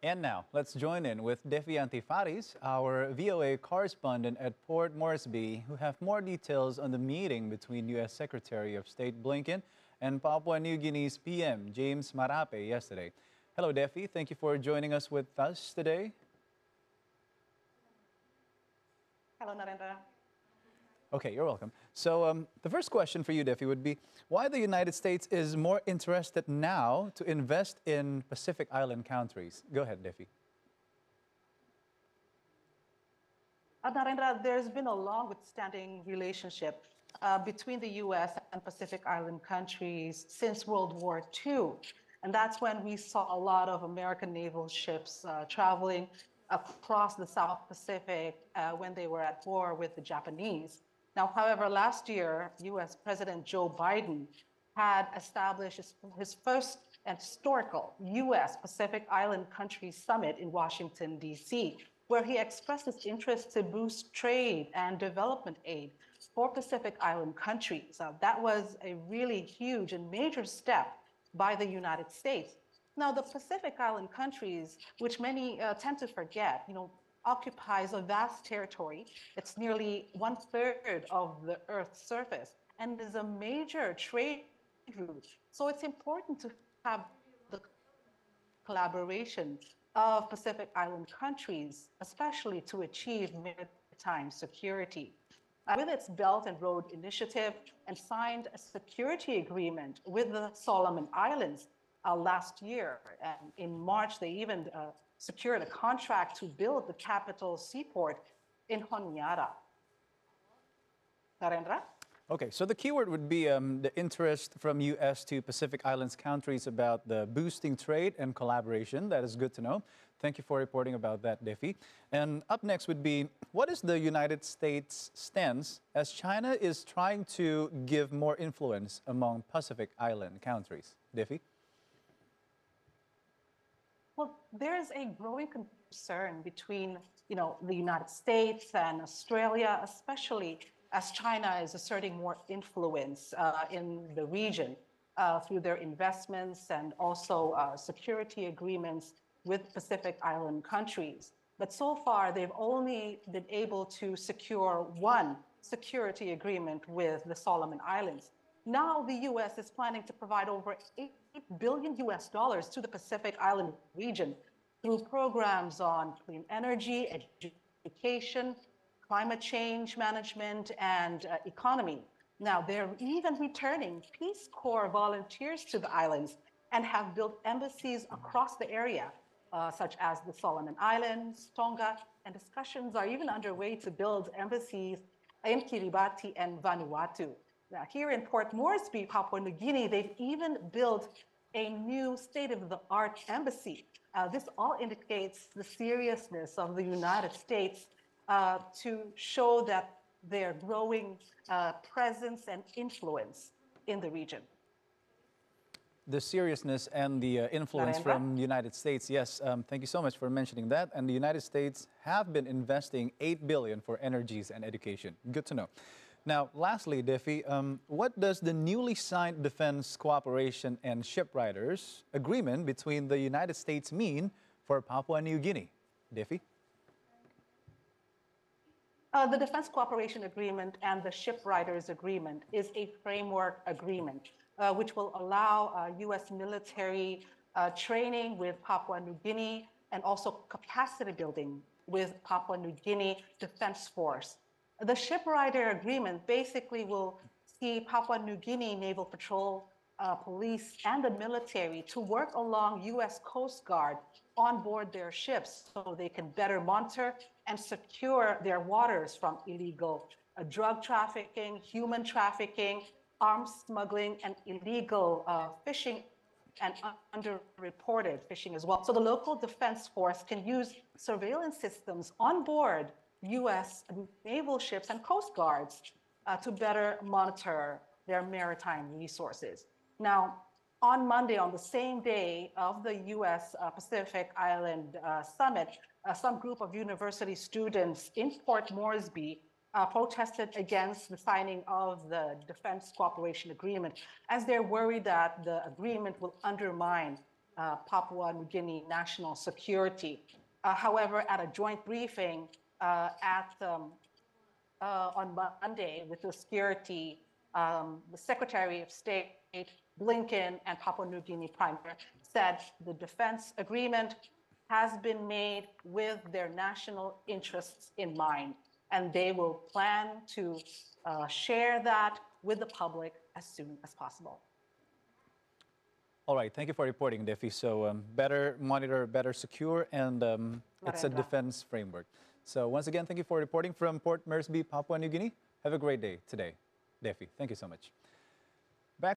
And now, let's join in with Defi Antifaris, our VOA correspondent at Port Moresby, who have more details on the meeting between U.S. Secretary of State Blinken and Papua New Guinea's PM, James Marape, yesterday. Hello, Defi. Thank you for joining us with us today. Hello, Narendra. Okay, you're welcome. So the first question for you, Defi, would be why the United States is more interested now to invest in Pacific Island countries. Go ahead, Defi. Narendra, there's been a long-standing relationship between the U.S. and Pacific Island countries since World War II. And that's when we saw a lot of American naval ships traveling across the South Pacific when they were at war with the Japanese. Now, however, last year, U.S. President Joe Biden had established his first historical U.S. Pacific Island Countries Summit in Washington, D.C., where he expressed his interest to boost trade and development aid for Pacific Island countries. That was a really huge and major step by the United States. Now, the Pacific Island countries, which many tend to forget, occupies a vast territory. It's nearly 1/3 of the Earth's surface and is a major trade route. So it's important to have the collaboration of Pacific Island countries, especially to achieve maritime security. With its Belt and Road Initiative and signed a security agreement with the Solomon Islands last year. And in March, they even secured a contract to build the capital seaport in Honiara. Narendra? Okay, so the keyword would be the interest from U.S. to Pacific Islands countries about the boosting trade and collaboration. That is good to know. Thank you for reporting about that, Defi. And up next would be, what is the United States' stance as China is trying to give more influence among Pacific Island countries? Defi? Well, there is a growing concern between, the United States and Australia, especially as China is asserting more influence in the region through their investments and also security agreements with Pacific Island countries. But so far, they've only been able to secure one security agreement with the Solomon Islands. Now the U.S. is planning to provide over $8 billion to the Pacific Island region through programs on clean energy, education, climate change management, and economy. Now, they're even returning Peace Corps volunteers to the islands and have built embassies across the area, such as the Solomon Islands, Tonga, and discussions are even underway to build embassies in Kiribati and Vanuatu. Now, here in Port Moresby, Papua New Guinea, they've even built a new state-of-the-art embassy. This all indicates the seriousness of the United States to show that their growing presence and influence in the region. The seriousness and the influence Narendra? from the United States, yes, thank you so much for mentioning that. And the United States have been investing $8 billion for energies and education. Good to know. Now, lastly, Defi, what does the newly signed Defense Cooperation and Shipwriters Agreement between the United States mean for Papua New Guinea? Defi? The Defense Cooperation Agreement and the Shipwriters Agreement is a framework agreement which will allow U.S. military training with Papua New Guinea and also capacity building with Papua New Guinea Defense Force. The Shipwriter Agreement basically will see Papua New Guinea Naval Patrol, police, and the military to work along U.S. Coast Guard on board their ships so they can better monitor and secure their waters from illegal drug trafficking, human trafficking, arms smuggling, and illegal fishing and underreported fishing as well. So the local defense force can use surveillance systems on board U.S. naval ships and coast guards to better monitor their maritime resources. Now, on Monday, on the same day of the U.S. Pacific Island Summit, some group of university students in Port Moresby protested against the signing of the Defense Cooperation Agreement, as they're worried that the agreement will undermine Papua New Guinea national security. However, at a joint briefing on Monday with the security, the Secretary of State, Blinken, and Papua New Guinea Prime Minister said the defense agreement has been made with their national interests in mind, and they will plan to share that with the public as soon as possible. All right, thank you for reporting, Defi. So better monitor, better secure, and it's a Narendra. defense framework. So once again, thank you for reporting from Port Moresby, Papua New Guinea. Have a great day today, Defi. Thank you so much.